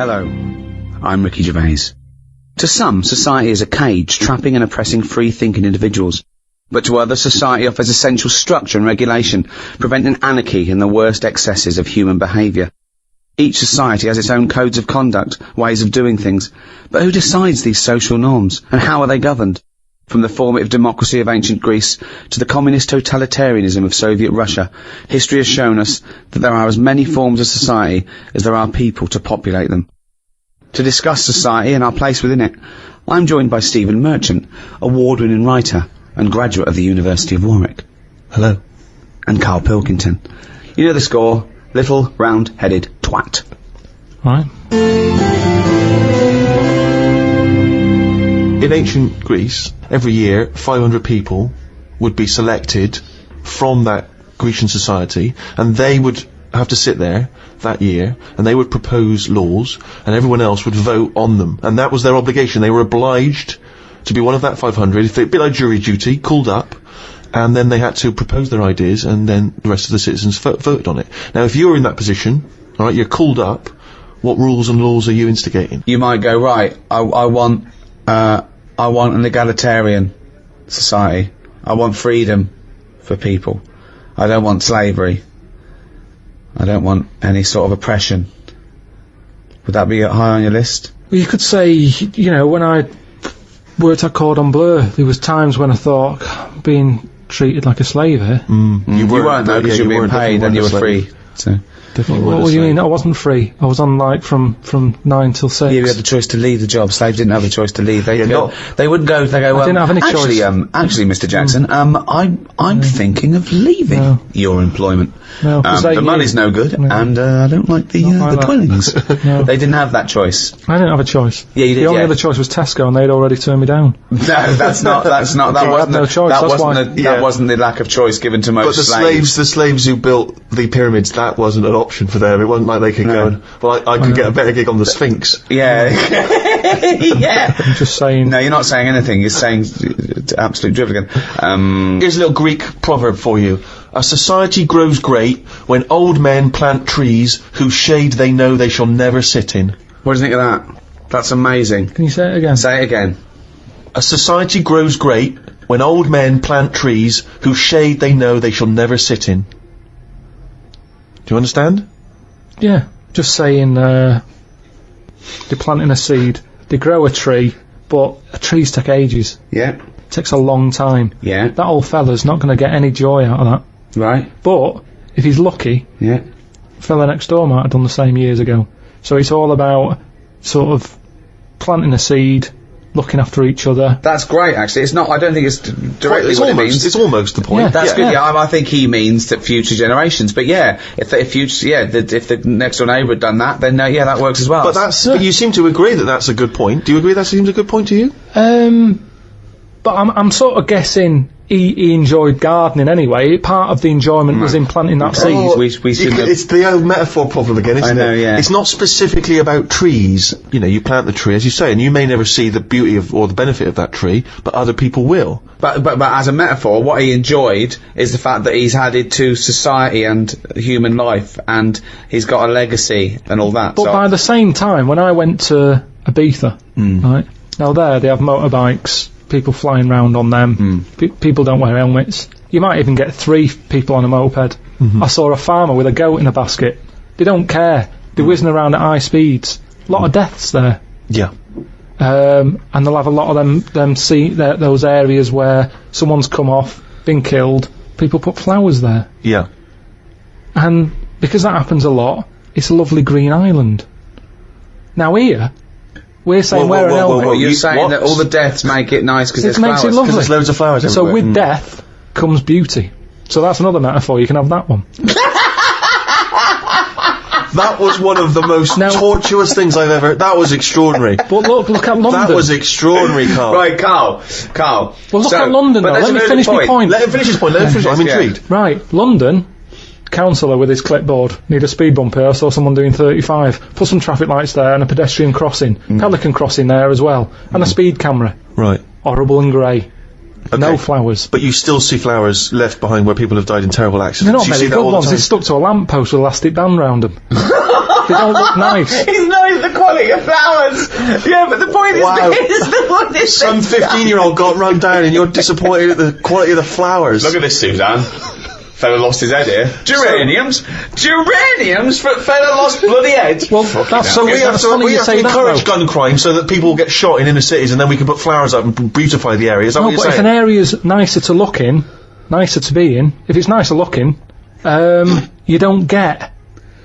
Hello, I'm Ricky Gervais. To some, society is a cage trapping and oppressing free-thinking individuals. But to others, society offers essential structure and regulation, preventing anarchy and the worst excesses of human behaviour. Each society has its own codes of conduct, ways of doing things. But who decides these social norms, and how are they governed? From the formative democracy of ancient Greece to the communist totalitarianism of Soviet Russia, history has shown us that there are as many forms of society as there are people to populate them. To discuss society and our place within it, I'm joined by Stephen Merchant, award-winning writer and graduate of the University of Warwick. Hello. And Karl Pilkington. You know the score, little round-headed twat. Right. In ancient Greece, every year 500 people would be selected from that Grecian society, and they would have to sit there that year, and they would propose laws, and everyone else would vote on them, and that was their obligation. They were obliged to be one of that 500, if they, a bit like jury duty, called up, and then they had to propose their ideas, and then the rest of the citizens voted on it. Now, if you're in that position, alright, you're called up, what rules and laws are you instigating? You might go, right, I want an egalitarian society. I want freedom for people. I don't want slavery. I don't want any sort of oppression. Would that be high on your list? Well, you could say, you know, when I worked at Cordon Bleu, there was times when I thought being treated like a slave here. You weren't though, because you were being paid and you were free. So. What do you mean? I wasn't free. I was on like from 9 till 6. Yeah, you had the choice to leave the job. Slaves didn't have the choice to leave. They wouldn't go. They go. I didn't have any actually, choice. Actually, Mr. Jackson, I'm thinking of leaving your employment. No, the money's no good, and I don't like the twillings. No. They didn't have that choice. I didn't have a choice. Yeah, you did. The only other choice was Tesco, and they'd already turned me down. No, that's not. That wasn't. No choice. That wasn't the lack of choice given to most slaves. But the slaves who built the pyramids, that wasn't an option for them. It wasn't like they could go and, well, I could get a better gig on the Sphinx. Yeah. Yeah. I'm just saying. No, you're not saying anything. You're saying absolute drivel again. Here's a little Greek proverb for you. A society grows great when old men plant trees whose shade they know they shall never sit in. What do you think of that? That's amazing. Can you say it again? Say it again. A society grows great when old men plant trees whose shade they know they shall never sit in. Do you understand? Yeah. Just saying, they're planting a seed, they grow a tree, but trees take ages. Yeah. It takes a long time. Yeah. That old fella's not going to get any joy out of that. Right. But, if he's lucky, yeah, fella next door might have done the same years ago. So it's all about sort of planting a seed, looking after each other. That's great, actually. It's not. I don't think it's directly what it means. It's almost the point. Yeah, that's good. Yeah, I think he means that future generations. But yeah, if the next door neighbour had done that, then yeah, that works as well. But but you seem to agree that that's a good point. Do you agree that seems a good point to you? But I'm sort of guessing he enjoyed gardening anyway. Part of the enjoyment was in planting that seed. We shouldn't have... It's the old metaphor problem again, isn't it? I know, yeah. It's not specifically about trees. You know, you plant the tree, as you say, and you may never see the beauty of or the benefit of that tree, but other people will. But as a metaphor, what he enjoyed is the fact that he's added to society and human life, and he's got a legacy and all that. But by the same time, when I went to Ibiza, right, now there they have motorbikes, people flying round on them, people don't wear helmets. You might even get 3 people on a moped. I saw a farmer with a goat in a basket. They don't care. They're whizzing around at high speeds. A lot of deaths there. Yeah. And they'll have a lot of them see those areas where someone's come off, been killed, people put flowers there. Yeah. And because that happens a lot, it's a lovely green island. Now here, we're saying wear an helmet. You're saying that all the deaths make it nice because there's flowers. It makes it lovely. Because there's loads of flowers everywhere. So with death comes beauty. So that's another metaphor. You can have that one. That was one of the most tortuous things I've ever... That was extraordinary. But look at London. That was extraordinary, Karl. Right, Karl. Well, look at London, though. Let me finish my point. Let him finish his point. I'm intrigued. Right, London... Councillor with his clipboard, need a speed bump here, I saw someone doing 35, put some traffic lights there and a pedestrian crossing, pelican crossing there as well, and a speed camera. Right. Horrible and grey. No flowers. But you still see flowers left behind where people have died in terrible accidents. They're not You many see that good all the ones. time. They stuck to a lamppost with elastic band round them. They don't look nice. He's knows the quality of flowers. Yeah, but the point is, Wow. the point is Some 15-year-old got run down and you're disappointed at the quality of the flowers. Look at this, Suzanne. Fella lost his head here. Geraniums? Fella lost bloody head. Well, that's So we have that's to, funny we you have to say that, encourage though. gun crime so that people get shot in inner cities, and then we can put flowers up and beautify the area. Is that No, what but you're if an saying? area's nicer to look in, nicer to be in, if it's nicer looking, you don't get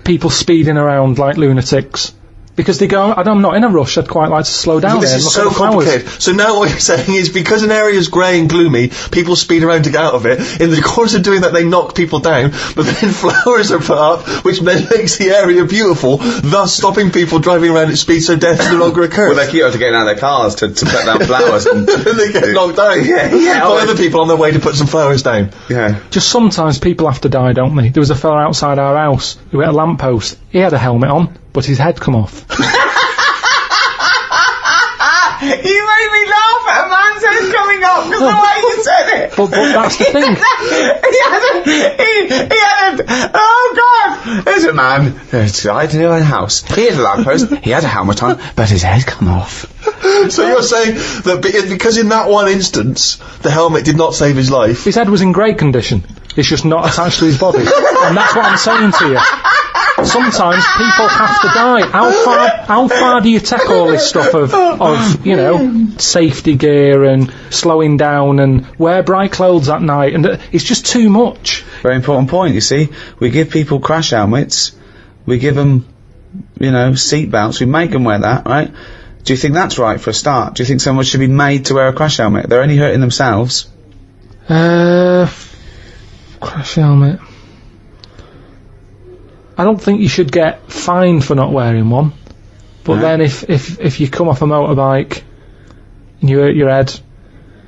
people speeding around like lunatics. Because they go, I'm not in a rush, I'd quite like to slow down This there is and so look at the flowers. complicated. So now what you're saying is because an area is grey and gloomy, people speed around to get out of it. In the course of doing that, they knock people down, but then flowers are put up, which then makes the area beautiful, thus stopping people driving around at speed so death no longer occurs. Well, they're cute to getting out of their cars to put down flowers. And they get knocked down by other people on their way to put some flowers down. Yeah. Just sometimes people have to die, don't they? There was a fella outside our house who hit a lamppost. He had a helmet on, but his head come off. You made me laugh at a man's head coming up because the way you said it. But that's the thing. he had a, oh God! There's a man outside a house. He had a lamppost, he had a helmet on, but his head come off. So you're saying that because in that one instance, the helmet did not save his life. His head was in great condition. It's just not attached to his body. And that's what I'm saying to you. Sometimes people have to die. How far do you take all this stuff of you know, safety gear and slowing down and wear bright clothes at night, and it's just too much. Very important point, you see. We give people crash helmets, we give them, you know, seat belts, we make them wear that, right? Do you think that's right for a start? Do you think someone should be made to wear a crash helmet? They're only hurting themselves. Crash helmet. I don't think you should get fined for not wearing one. But then if you come off a motorbike and you hurt your head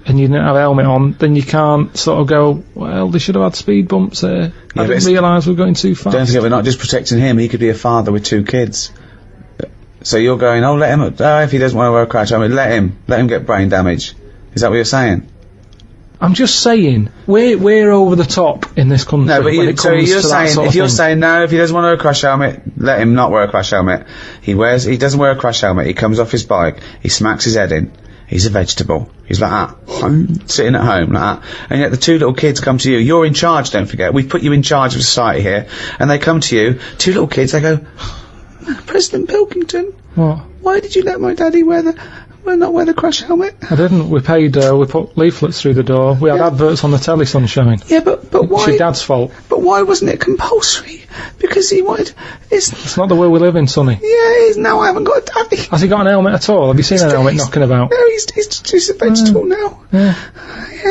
and you didn't have a helmet on, then you can't sort of go, well, they should have had speed bumps there. I didn't realise we were going too fast. Don't forget, we're not just protecting him, he could be a father with 2 kids. So you're going, let him, if he doesn't want to wear a crash helmet, let him get brain damage. Is that what you're saying? I'm just saying, we're over the top in this country. No, but when it comes you're to that saying, sort of if you're thing. saying no, if he doesn't want to wear a crash helmet, let him not wear a crash helmet. He doesn't wear a crash helmet, he comes off his bike, he smacks his head in, he's a vegetable. He's like that, sitting at home like that. And yet the 2 little kids come to you, you're in charge, don't forget, we've put you in charge of society here, and they come to you, 2 little kids, they go, President Pilkington, What? why did you let my daddy not wear the crash helmet? I didn't. We put leaflets through the door. We had adverts on the telly, Sunshine. Yeah, but why? It's your dad's fault. But why wasn't it compulsory? Because he wanted. It's not the way we live in, Sonny. Yeah, now I haven't got a daddy. Has he got an helmet at all? Have you seen an helmet knocking about? No, he's a vegetable now. Yeah,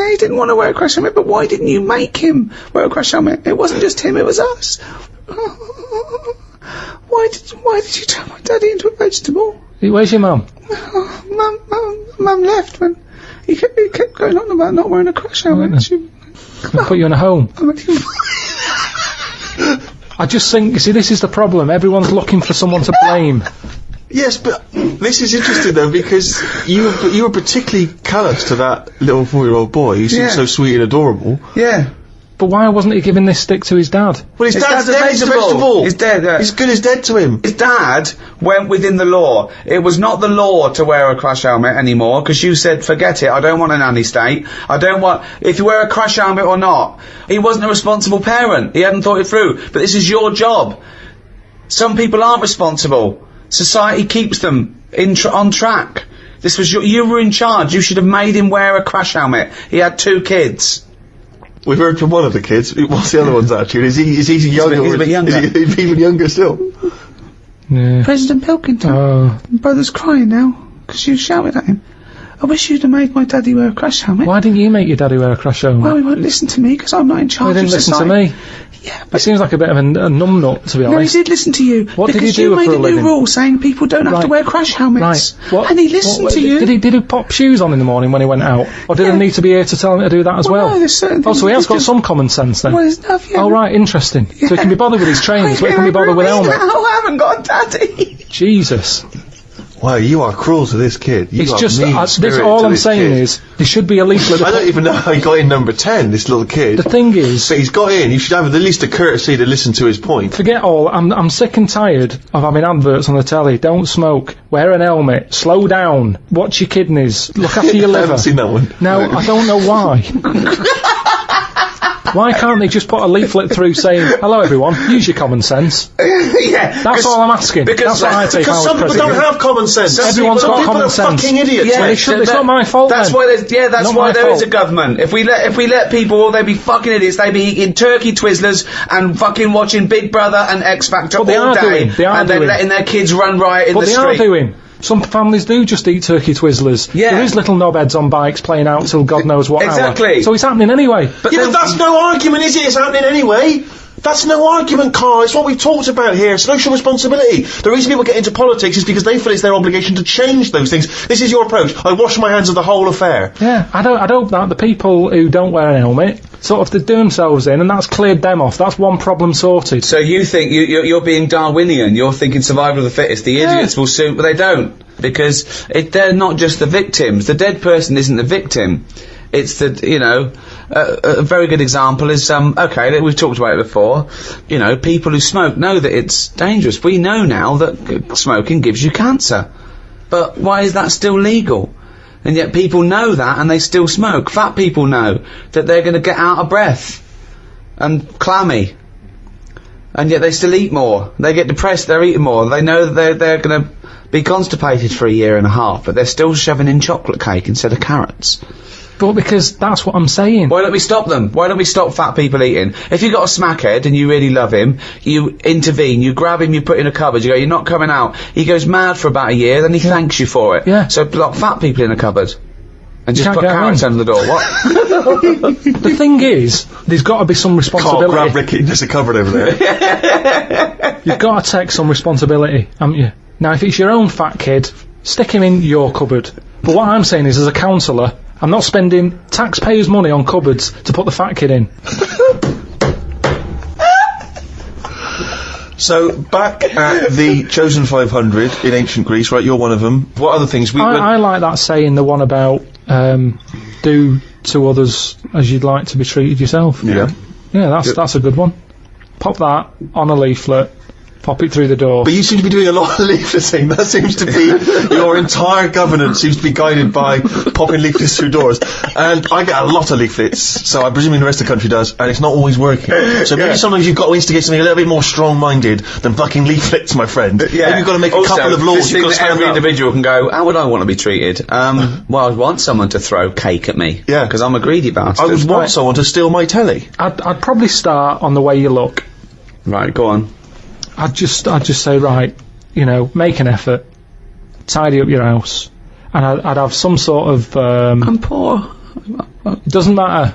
he didn't want to wear a crash helmet, but why didn't you make him wear a crash helmet? It wasn't just him, it was us. Why did you turn my daddy into a vegetable? Where's your mum? Mum left when he kept going on about not wearing a crash helmet. We'll put you in a home. I just think, you see, this is the problem. Everyone's looking for someone to blame. Yes, but this is interesting though, because you were particularly callous to that little 4-year-old boy who seemed so sweet and adorable. Yeah. But why wasn't he giving this stick to his dad? Well, his dad's dead, he's a vegetable. He's dead. He's good as dead to him. His dad went within the law. It was not the law to wear a crash helmet anymore, because you said, forget it, I don't want a nanny state. I don't want, if you wear a crash helmet or not. He wasn't a responsible parent. He hadn't thought it through. But this is your job. Some people aren't responsible. Society keeps them on track. This was you were in charge. You should have made him wear a crash helmet. He had 2 kids. We've heard from one of the kids. What's the other one's attitude? Is he younger? He's a bit younger. Is he even younger still? Yeah. President Pilkington. Oh. My brother's crying now because you shouted at him. I wish you'd have made my daddy wear a crash helmet. Why didn't you make your daddy wear a crash helmet? Well, he won't listen to me because I'm not in charge He didn't of listen society. to me. Yeah, He but seems like a bit of a numbnut, to be no, he honest. did listen to you. What did he because do you made for a a new living? rule saying people don't have to wear crash helmets. Right. What, and he listened to you. Did he pop shoes on in the morning when he went out? Or did I need to be here to tell him to do that as well? No, there's certain Oh, things so he has you got just- some common sense then? Well, there's enough, yeah. Oh, right, interesting. So he can be bothered with his trainers, but he can be bothered with helmet. I haven't got a daddy. Jesus. Wow, you are cruel to this kid. You It's are just, mean this, all I'm saying is, there should be a leaflet. I don't even know how he got in number 10, this little kid. The thing is... But he's got in, you should have at least the courtesy to listen to his point. Forget all, I'm sick and tired of having adverts on the telly. Don't smoke, wear an helmet, slow down, watch your kidneys, look after your liver. I haven't seen that one. No, I don't know why. Why can't they just put a leaflet through saying, hello everyone, use your common sense? Yeah. That's all I'm asking. That's what I take Because some people don't have common sense. Everyone's got common sense. Fucking idiots. Yeah, It's not my fault. That's then. why there's that's Not why my there is fault. a government. If we let people, well, they'd be fucking idiots. They'd be eating turkey Twizzlers and fucking watching Big Brother and X Factor all they are day, doing. They are and then doing. letting their kids run riot in But the they street. are doing. Some families do just eat turkey Twizzlers. Yeah. There is little knobheads on bikes playing out till God knows what Exactly. hour. So it's happening anyway. But that's no argument, is it? It's happening anyway. That's no argument, Carl. It's what we've talked about here. Social responsibility. The reason people get into politics is because they feel it's their obligation to change those things. This is your approach. I wash my hands of the whole affair. Yeah, I'd hope that the people who don't wear an helmet sort of they do themselves in, and that's cleared them off. That's one problem sorted. So you think you're being Darwinian? You're thinking survival of the fittest. The idiots will soon, but they don't, because they're not just the victims. The dead person isn't the victim. It's a very good example is, okay, we've talked about it before, people who smoke know that it's dangerous. We know now that smoking gives you cancer. But why is that still legal? And yet people know that and they still smoke. Fat people know that they're going to get out of breath and clammy. And yet they still eat more. They get depressed, they're eating more. They know that they're going to be constipated for a year and a half, but they're still shoving in chocolate cake instead of carrots. But because that's what I'm saying. Why don't we stop them? Why don't we stop fat people eating? If you've got a smackhead and you really love him, you intervene, you grab him, you put in a cupboard, you go, you're not coming out. He goes mad for about a year, then he thanks you for it. Yeah. So lock fat people in a cupboard. And just can't put get carrots around. under the door. What? The thing is, there's got to be some Carl, responsibility. grab Ricky. There's a cupboard over there. You've got to take some responsibility, haven't you? Now, if it's your own fat kid, stick him in your cupboard. But what I'm saying is, as a counsellor, I'm not spending taxpayers' money on cupboards to put the fat kid in. So, back at the Chosen 500 in ancient Greece, right, you're one of them. What other things? I like that saying, the one about do to others as you'd like to be treated yourself. Yeah. Yeah, that's a good one. Pop that on a leaflet, pop it through the door. But you seem to be doing a lot of leafleting. That seems to be your entire governance seems to be guided by popping leaflets through doors. And I get a lot of leaflets, so I'm presuming the rest of the country does, and it's not always working. So maybe sometimes you've got to instigate something a little bit more strong-minded than fucking leaflets, my friend. Maybe you've got to make a couple of laws. You've got to stand every up. individual can go, how would I want to be treated? Well, I'd want someone to throw cake at me. Yeah. Because I'm a greedy bastard. I would want someone to steal my telly. I'd probably start on the way you look. Right, go on. I'd just say, right, make an effort, tidy up your house, and I'd have some sort of. I'm poor. Doesn't matter.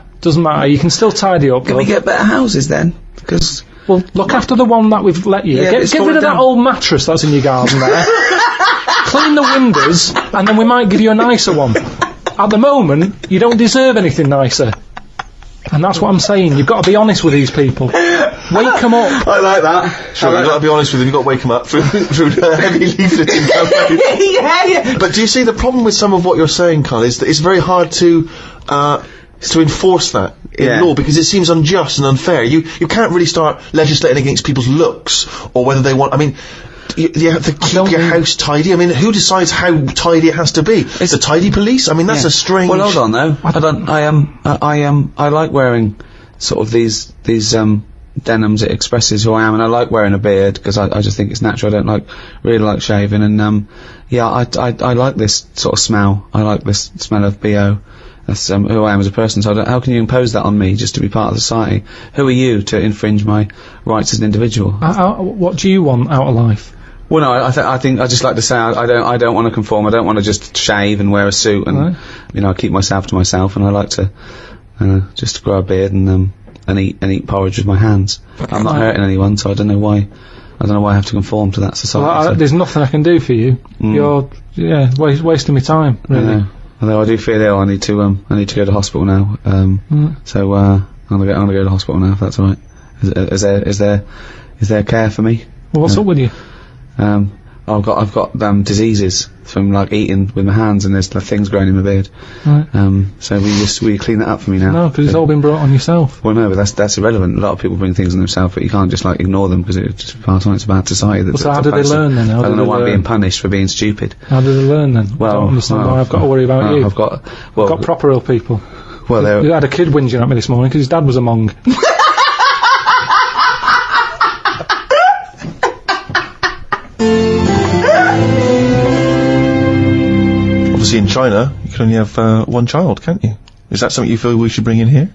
You can still tidy up. Can we get better houses then? Because well, look after the one that we've let you. Yeah, Get rid of that old mattress that's in your garden there. Clean the windows, and then we might give you a nicer one. At the moment, you don't deserve anything nicer. And that's what I'm saying. You've got to be honest with these people. Wake them up. I like that. Sure, you've got to be honest with them. You've got to wake them up through heavy leafleting campaigns. yeah. But do you see the problem with some of what you're saying, Carl, is that it's very hard to enforce that in law because it seems unjust and unfair. You can't really start legislating against people's looks or whether they want. I mean, you have to keep your house tidy. I mean, who decides how tidy it has to be? It's the tidy police. I mean, that's a strange. Well, hold on though. I like wearing sort of these denims. It expresses who I am, and I like wearing a beard because I just think it's natural. I don't really like shaving, and I like this sort of smell. I like this smell of BO. That's who I am as a person. So how can you impose that on me just to be part of society? Who are you to infringe my rights as an individual? What do you want out of life? Well, no, I think I just like to say I don't want to conform. I don't want to just shave and wear a suit, and I keep myself to myself, and I like to just grow a beard and eat porridge with my hands. I'm not hurting anyone, so I don't know why I have to conform to that society. Well, there's nothing I can do for you. You're wasting my time, really. Although I do feel ill, I need to go to hospital now. So I'm gonna go to hospital now if that's all right. Is there care for me? Well, what's up with you? I've got diseases from like eating with my hands, and there's like, things growing in my beard. Right. So we clean that up for me now. No, because it's all been brought on yourself. Well, no, but that's irrelevant. A lot of people bring things on themselves, but you can't just like ignore them because it's just part on. It's a bad society. Well, so how did they learn then? I don't know why I'm being punished for being stupid. How did they learn then? Well, I don't understand why I've got to worry about you. I've got proper ill people. Well, You had a kid whinging at me this morning because his dad was a Hmong. Obviously in China, you can only have one child, can't you? Is that something you feel we should bring in here?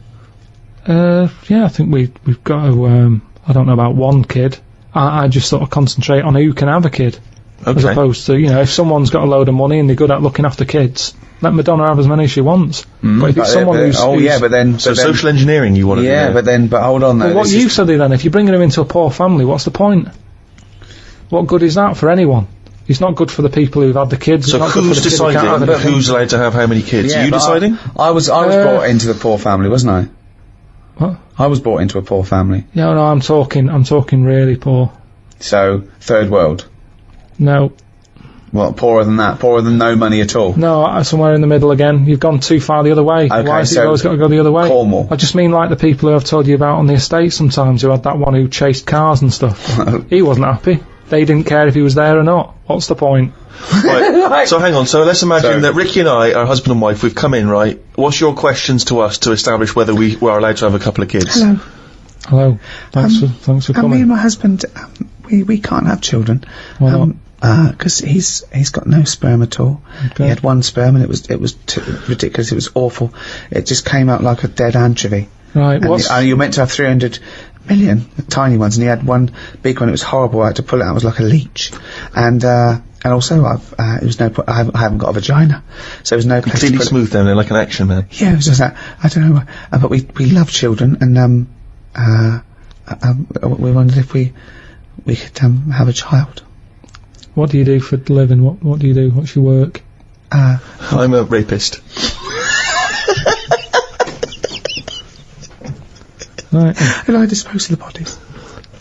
Yeah, I think we've got to, I don't know about one kid. I just sort of concentrate on who can have a kid. Okay. As opposed to, if someone's got a load of money and they're good at looking after kids, let Madonna have as many as she wants. But if it's someone who's... So social engineering you want to do? Yeah, but hold on though. Well, what use are they then? If you're bringing them into a poor family, what's the point? What good is that for anyone? It's not good for the people who've had the kids. So who's deciding who's allowed to have how many kids? Yeah, Are you deciding? I was brought into the poor family, wasn't I? What? I was brought into a poor family. Yeah, no, I'm talking really poor. So, third world. No. Well, poorer than that? Poorer than no money at all? No, somewhere in the middle again. You've gone too far the other way. Okay, Why has it so always got to go the other way? Cornwall. I just mean like the people who I've told you about on the estate sometimes, who had that one who chased cars and stuff. He wasn't happy. They didn't care if he was there or not. What's the point? Right. So hang on. So let's imagine that Ricky and I are husband and wife. We've come in, right? What's your questions to us to establish whether we are allowed to have a couple of kids? Hello. Thanks for coming. Me and my husband, we can't have children. Why not? Because he's got no sperm at all. Okay. He had one sperm and it was ridiculous. It was awful. It just came out like a dead anchovy. Right. And you're meant to have 300 million tiny ones, and he had one big one. It was horrible. I had to pull it out. It was like a leech, and also it was no point. I haven't got a vagina, so there was no place Clearly to put smooth down there like an action man. Yeah, it was just that. I don't know, but we love children, and we wondered if we could have a child. What do you do for a living? What do you do? What's your work? I'm a rapist. Right. And I dispose of the bodies.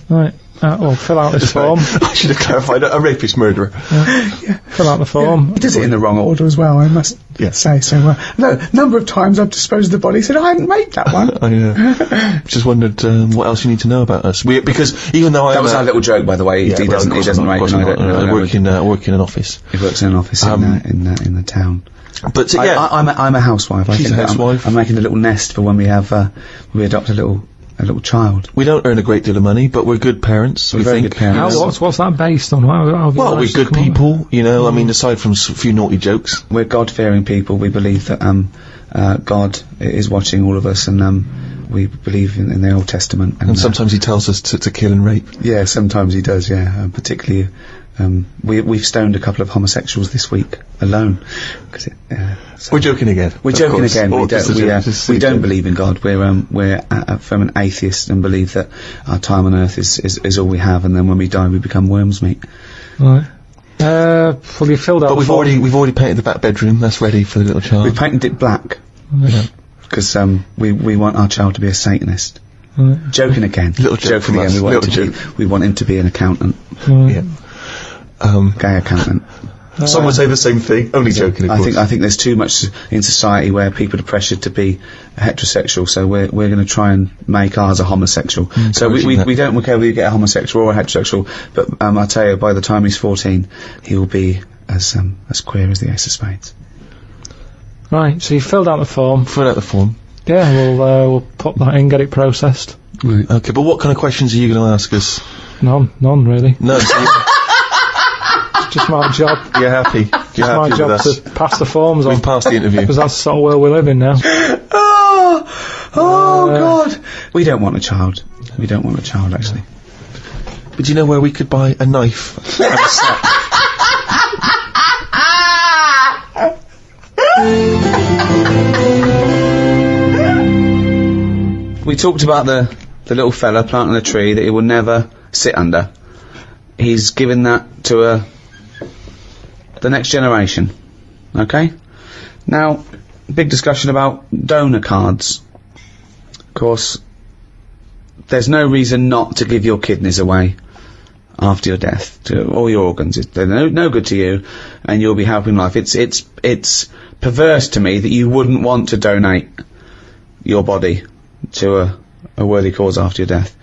Right. Fill out this form. I should have clarified. A rapist murderer. Yeah. Fill out the form. He does it in the wrong order as well, I must say. So, no, number of times I've disposed of the body. He said, I hadn't made that one. I just wondered what else you need to know about us. Because even though that was our little joke, by the way. He doesn't rate. I work in an office. He works in an office in the town. But I'm a housewife. She's a housewife. I'm making a little nest for when we adopt a little child. We don't earn a great deal of money, but we're good parents. We're very good parents. What's that based on? Well, we're good people, I mean, aside from a few naughty jokes. We're God-fearing people. We believe that God is watching all of us, and we believe in the Old Testament. And sometimes he tells us to kill and rape. Yeah, sometimes he does, yeah. Particularly, we've stoned a couple of homosexuals this week alone. We're joking again. We're joking again. We don't believe in God. We're from an atheist and believe that our time on earth is all we have, and then when we die we become worms meat. Right. Well, you filled out. But we've already painted the back bedroom. That's ready for the little child. We painted it black because we want our child to be a Satanist. Right. Joking again. Little joke from us. We want him to be an accountant. Right. Yeah. Gay accountant. Some would say the same thing. Only joking, of course. I think there's too much in society where people are pressured to be heterosexual, so we're going to try and make ours a homosexual. So we don't care whether you get a homosexual or a heterosexual, but I tell you, by the time he's 14, he will be as queer as the Ace of Spades. Right. So you filled out the form. Fill out the form. Yeah. We'll put that in, get it processed. Right. Okay, but what kind of questions are you going to ask us? None really. No. Just my job. You're happy. You're happy my job with us. to pass the forms on. We've passed the interview. Because that's the sort of world we live in now. God. We don't want a child. We don't want a child, actually. But do you know where we could buy a knife and a sack? We talked about the little fella planting a tree that he will never sit under. He's given that to the next generation. Okay? Now, big discussion about donor cards. Of course, there's no reason not to give your kidneys away. after your death, to all your organs. They're no good to you, and you'll be helping life. It's perverse to me that you wouldn't want to donate your body to a worthy cause after your death.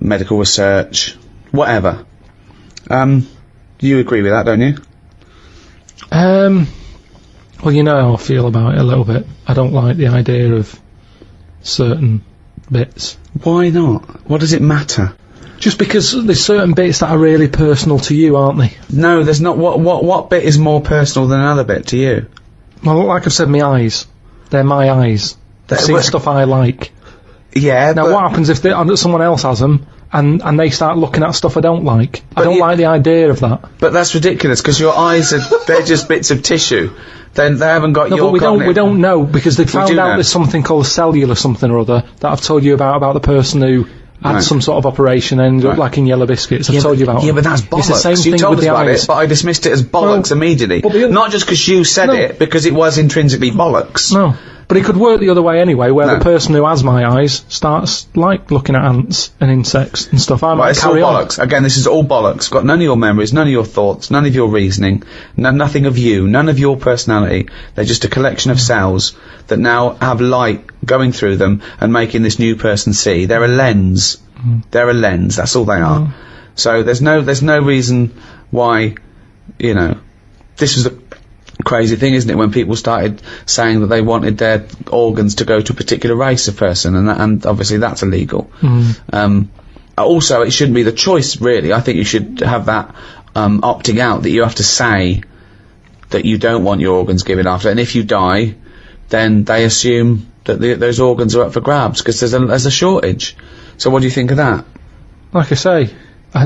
Medical research, whatever. You agree with that, don't you? Well, you know how I feel about it a little bit. I don't like the idea of certain bits. Why not? What does it matter? Just because there's certain bits that are really personal to you, aren't they? No, there's not. What bit is more personal than another bit to you? Well, like I've said, my eyes. They're my eyes. They see stuff I like. Yeah, now, what happens if someone else has them, and they start looking at stuff I don't like? I don't like the idea of that. But that's ridiculous, because your eyes they're just bits of tissue. Then they haven't got your... But we don't know, because they found out there's something called cellular something or other that I've told you about the person who had some sort of operation and ended up like in Yellow Biscuits. I've told you about it. Yeah, but that's bollocks. It's the same you thing told with us the about eyes. it, but I dismissed it as bollocks immediately. Not just because you said it, because it was intrinsically bollocks. No. But it could work the other way anyway, where the person who has my eyes starts, like, looking at ants and insects and stuff. I might carry on. Bollocks. Again, this is all bollocks. Got none of your memories, none of your thoughts, none of your reasoning, nothing of you, none of your personality. They're just a collection of cells that now have light going through them and making this new person see. They're a lens. They're a lens. That's all they are. So there's no reason why, you know, this was the crazy thing, isn't it, when people started saying that they wanted their organs to go to a particular race of person, and obviously that's illegal. Also, it shouldn't be the choice, really. I think you should have that opting out, that you have to say that you don't want your organs given after, and if you die, then they assume that those organs are up for grabs, because there's a shortage. So what do you think of that? Like I say,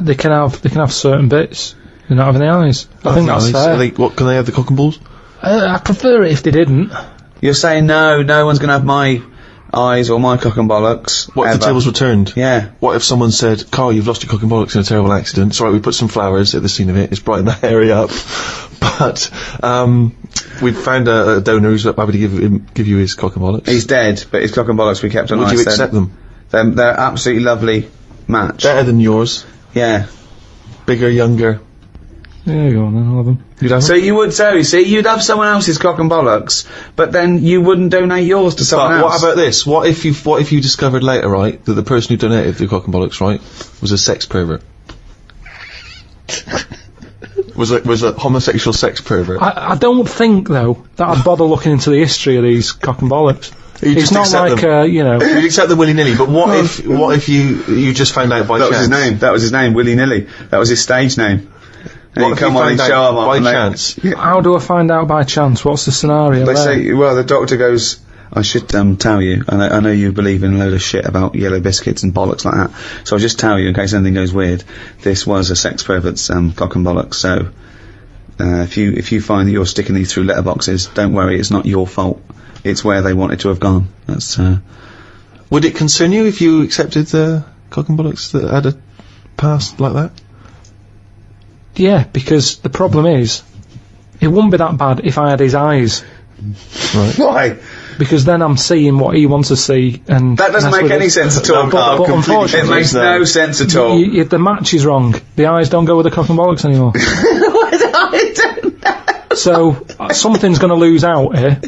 they can have certain bits. They're not having the eyes. I think that's fair. What, can they have the cock and balls? I prefer it if they didn't. You're saying no one's going to have my eyes or my cock and bollocks. What if the tables were turned? Yeah. What if someone said, Carl, you've lost your cock and bollocks in a terrible accident. It's alright, we put some flowers at the scene of it. It's brightened the area up. But, we found a donor who's happy to give you his cock and bollocks. He's dead, but his cock and bollocks we kept on. Would you accept them? They're absolutely lovely match. Better than yours. Yeah. Bigger, younger. Yeah, go on then, I'll have them. You'd have So you would, you'd have someone else's cock and bollocks, but then you wouldn't donate yours to someone else. What about this? What if you discovered later, right, that the person who donated the cock and bollocks, right, was a sex pervert? was a homosexual sex pervert? I don't think, though, that I'd bother looking into the history of these cock and bollocks. It's not like, you know... You'd accept them willy-nilly, but what if you just found out by chance? That was his name, willy-nilly. That was his stage name. And what if you found out by chance? How do I find out by chance? What's the scenario They there? say, well, the doctor goes, I should tell you, I know you believe in a load of shit about Yellow Biscuits and bollocks like that, so I'll just tell you, in case anything goes weird, this was a sex pervert's cock and bollocks, so if you find that you're sticking these through letterboxes, don't worry, it's not your fault. It's where they wanted to have gone. That's Would it concern you if you accepted the cock and bollocks that had a past like that? Yeah, because the problem is, it wouldn't be that bad if I had his eyes. Right. Why? Because then I'm seeing what he wants to see, and that doesn't make any sense at all. But unfortunately, it makes no sense at all. The match is wrong. The eyes don't go with the cock and bollocks anymore. I don't know. So something's going to lose out here.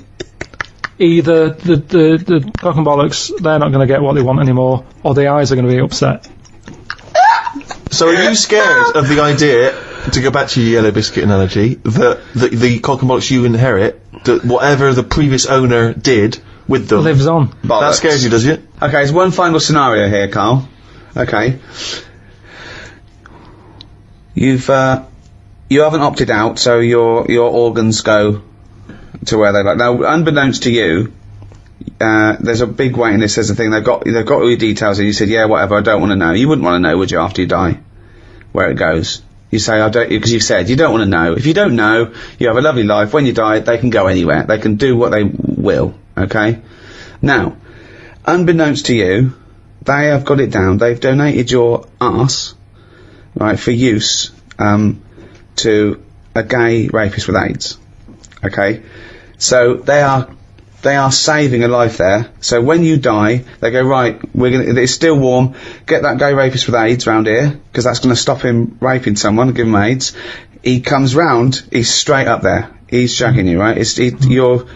Either the cock and bollocks, they're not going to get what they want anymore, or the eyes are going to be upset. So are you scared of the idea, to go back to your Yellow Biscuit analogy, that the cock and bollocks you inherit, that whatever the previous owner did with them... lives on. Bollocks. That scares you, does it? Okay, there's one final scenario here, Carl. Okay. You haven't opted out, so your organs go to where they like. Now, unbeknownst to you, there's a big waiting list. There's a thing. They've got all your details, and you said, yeah, whatever. I don't want to know. You wouldn't want to know, would you, after you die, where it goes? You say, I don't, because you've said you don't want to know. If you don't know, you have a lovely life. When you die, they can go anywhere. They can do what they will. Okay. Now, unbeknownst to you, they have got it down. They've donated your arse, right, for use to a gay rapist with AIDS. Okay. So they are They are saving a life there. So when you die, they go, right, it's still warm, get that gay rapist with AIDS round here, because that's going to stop him raping someone and give him AIDS. He comes round, he's straight up there. He's shagging you, right?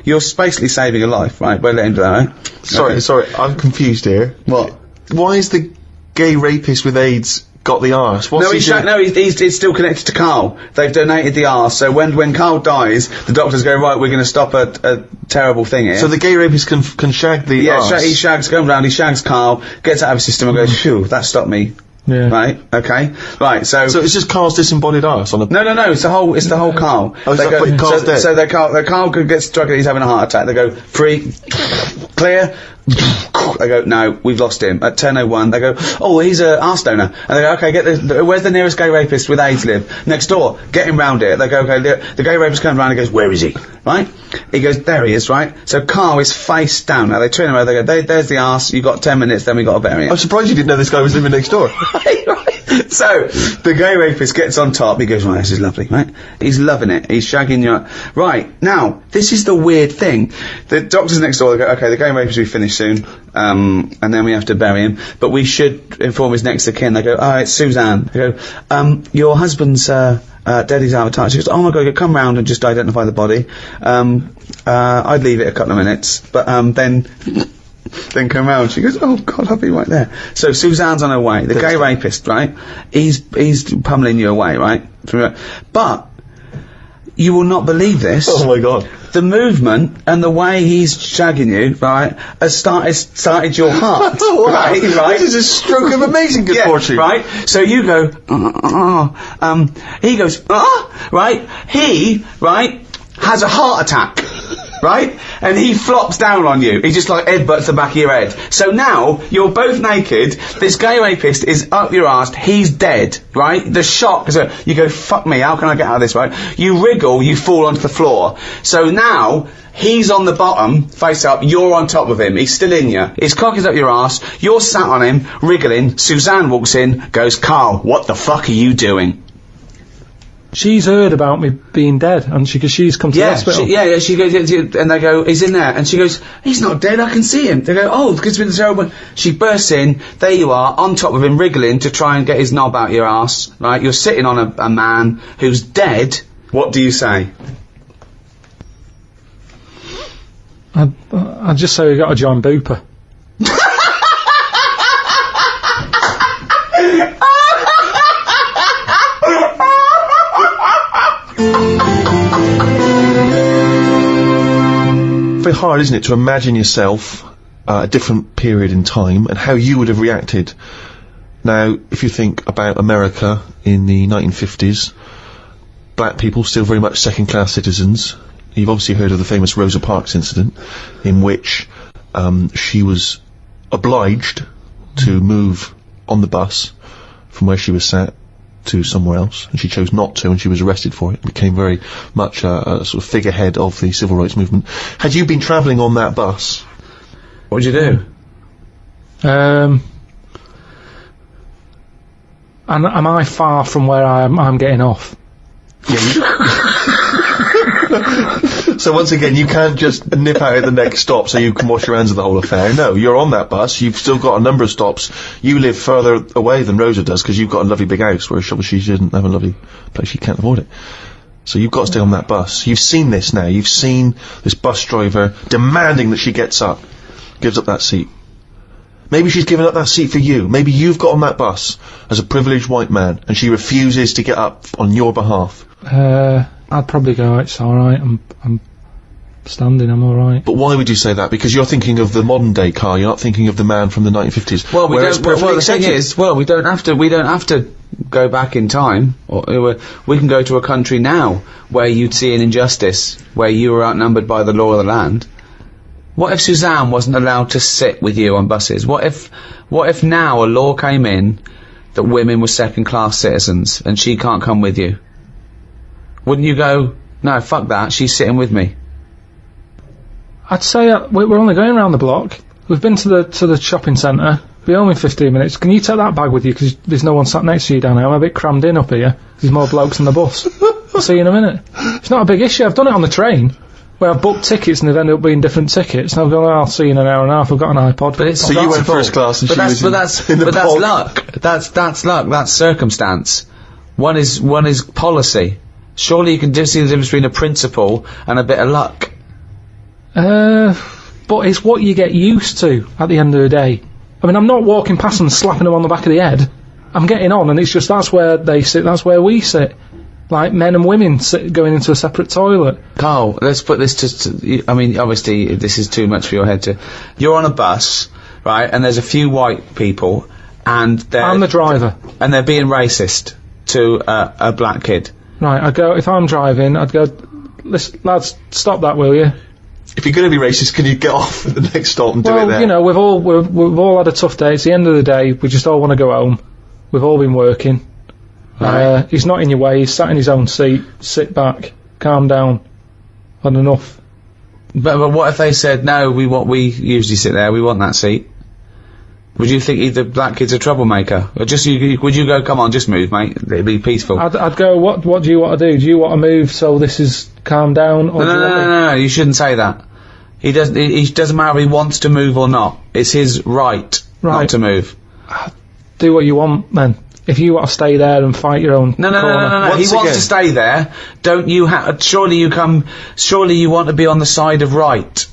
You're basically saving a life, right? We'll let him do that, right? Sorry, I'm confused here. What? Why is the gay rapist with AIDS got the arse? He's still connected to Karl. They've donated the arse, so when Karl dies, the doctors go, right, we're going to stop a terrible thing here. So the gay rapist can shag the arse? Yeah, he shags Karl, gets out of his system and goes, phew, that stopped me. Yeah. Right. Okay. Right. So it's just Karl's disembodied arse on a. No. It's the whole Karl. Karl's dead. So Karl gets struck. He's having a heart attack. They go free, clear. They go, no, we've lost him. At 10:01, they go, oh, he's a arse donor. And they go, okay, where's the nearest gay rapist with AIDS live? Next door. Get him round here. They go, okay, the gay rapist comes round and goes, where is he? Right? He goes, there he is, right? So Karl is face down. Now they turn around, they go, there's the arse, you've got 10 minutes, then we got to bury him. I'm surprised you didn't know this guy was living next door. Right. So, the gay rapist gets on top, he goes, right, this is lovely, right? He's loving it, he's shagging you. Right, now, this is the weird thing. The doctors next door, they go, okay, the gay rapist will be finished soon, and then we have to bury him, but we should inform his next of kin. They go, oh, it's Suzanne. They go, your husband's, dead, he's out of touch. She goes, oh my god, come round and just identify the body. I'd leave it a couple of minutes, but, then come round. She goes, oh god, I'll be right there. So Suzanne's on her way. The gay rapist, right? He's pummeling you away, right? But you will not believe this. Oh my god. The movement and the way he's shagging you, right, has started your heart. Wow. Right? This is a stroke of amazing good fortune. Right? So you go, he goes, right? He, right, has a heart attack. Right? And he flops down on you. He just like headbutts the back of your head. So now, you're both naked, this gay rapist is up your arse, he's dead, right? The shock, so you go, fuck me, how can I get out of this, right? You wriggle, you fall onto the floor. So now, he's on the bottom, face up, you're on top of him, he's still in you. His cock is up your arse, you're sat on him, wriggling, Suzanne walks in, goes, Karl, what the fuck are you doing? She's heard about me being dead, and because she's come to the hospital. She goes, and they go, he's in there, and she goes, he's not dead, I can see him. They go, oh, it's been a terrible. She bursts in, there you are, on top of him, wriggling to try and get his knob out your arse, right? You're sitting on a man who's dead. What do you say? I'd just say we got to join Booper. Very hard, isn't it, to imagine yourself a different period in time and how you would have reacted. Now, if you think about America in the 1950s, black people still very much second-class citizens. You've obviously heard of the famous Rosa Parks incident, in which she was obliged to move on the bus from where she was sat to somewhere else, and she chose not to, and she was arrested for it. Became very much a sort of figurehead of the civil rights movement. Had you been travelling on that bus, what would you do? And am I far from where I'm getting off? So once again, you can't just nip out at the next stop so you can wash your hands of the whole affair. No, you're on that bus, you've still got a number of stops. You live further away than Rosa does, because you've got a lovely big house, whereas she didn't have a lovely place, she can't afford it. So you've got to stay on that bus. You've seen this now, you've seen this bus driver demanding that she gets up, gives up that seat. Maybe she's given up that seat for you. Maybe you've got on that bus as a privileged white man, and she refuses to get up on your behalf. I'd probably go, it's alright, I'm standing, I'm alright. But why would you say that? Because you're thinking of the modern day Karl, you're not thinking of the man from the 1950s. Well, the thing is, we don't have to go back in time. We can go to a country now where you'd see an injustice, where you were outnumbered by the law of the land. What if Suzanne wasn't allowed to sit with you on buses? What if now a law came in that women were second-class citizens and she can't come with you? Wouldn't you go, no, fuck that, she's sitting with me? I'd say we're only going around the block. We've been to the shopping centre. Be home in 15 minutes. Can you take that bag with you, because there's no one sat next to you down here? I'm a bit crammed in up here. There's more blokes on the bus. I'll see you in a minute. It's not a big issue. I've done it on the train. Well, I've booked tickets and they've ended up being different tickets. And I've gone, I'll see you in an hour and a half. I've got an iPod. But it's So you went first class and she was in the that's pod. luck. That's luck. That's circumstance. One is policy. Surely you can just see the difference between a principle and a bit of luck. But it's what you get used to at the end of the day. I mean, I'm not walking past them and slapping them on the back of the head. I'm getting on, and it's just that's where they sit, that's where we sit. Like men and women going into a separate toilet. Carl, let's put this I mean, obviously, this is too much for your head to... You're on a bus, right, and there's a few white people, and they're... I'm the driver. And they're being racist to a black kid. Right, I'd go, if I'm driving, I'd go, listen, lads, stop that, will you? If you're going to be racist, can you get off at the next stop and do it there? Well, you know, we've all had a tough day. It's the end of the day. We just all want to go home. We've all been working. Right. He's not in your way. He's sat in his own seat. Sit back. Calm down. Had enough. But what if they said, no, we usually sit there, we want that seat? Would you think the black kid's a troublemaker? Or would you go, come on, just move, mate, it'd be peaceful? I'd go, what do you want to do? Do you want to move so this is calm down? Or No, you shouldn't say that. He doesn't matter if he wants to move or not. It's his right not to move. Do what you want, then. If you want to stay there and fight your own No. Once He wants to stay there. Don't you surely you want to be on the side of right.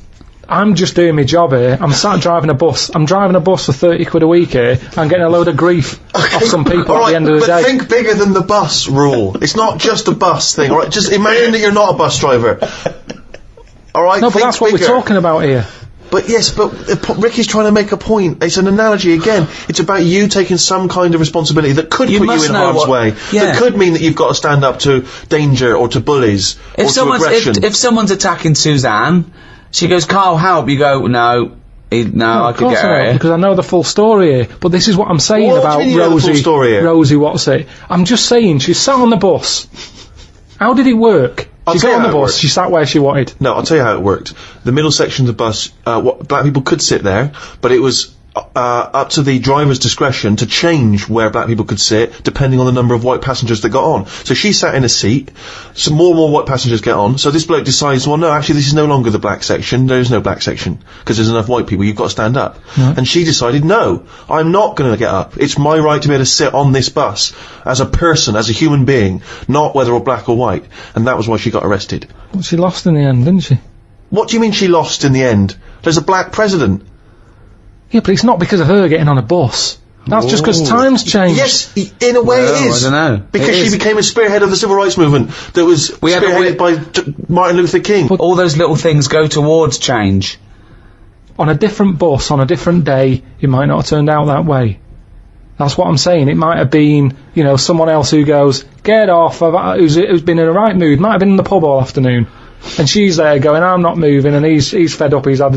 I'm just doing my job here. I'm sat driving a bus. I'm driving a bus for 30 quid a week here. I'm getting a load of grief off some people at the end of the day. But think bigger than the bus rule. It's not just a bus thing, alright? Just imagine that you're not a bus driver. Alright, No, but that's what we're talking about here. But yes, Ricky's trying to make a point. It's an analogy again. It's about you taking some kind of responsibility that could put you in harm's way. Yeah. That could mean that you've got to stand up to danger or to bullies or to aggression. If someone's attacking Suzanne, she goes, Carl, help. You go, no, I could get her here. Because I know the full story here. But this is what I'm saying about Rosie. What's it? I'm just saying, she sat on the bus. How did it work? She got on the bus, she sat where she wanted. No, I'll tell you how it worked. The middle section of the bus, black people could sit there, but it was up to the driver's discretion to change where black people could sit, depending on the number of white passengers that got on. So she sat in a seat, some more and more white passengers get on, so this bloke decides, well, no, actually, this is no longer the black section, there is no black section, because there's enough white people, you've got to stand up. Right. And she decided, no, I'm not going to get up. It's my right to be able to sit on this bus, as a person, as a human being, not whether or black or white. And that was why she got arrested. Well, she lost in the end, didn't she? What do you mean she lost in the end? There's a black president. Yeah, but it's not because of her getting on a bus. That's just because times changed. Yes, in a way it is. I don't know. Because she became a spearhead of the civil rights movement that was spearheaded by Martin Luther King. But all those little things go towards change. On a different bus, on a different day, it might not have turned out that way. That's what I'm saying. It might have been, you know, someone else who goes, get off, who's been in a right mood, might have been in the pub all afternoon. And she's there going, I'm not moving, and he's fed up, he's up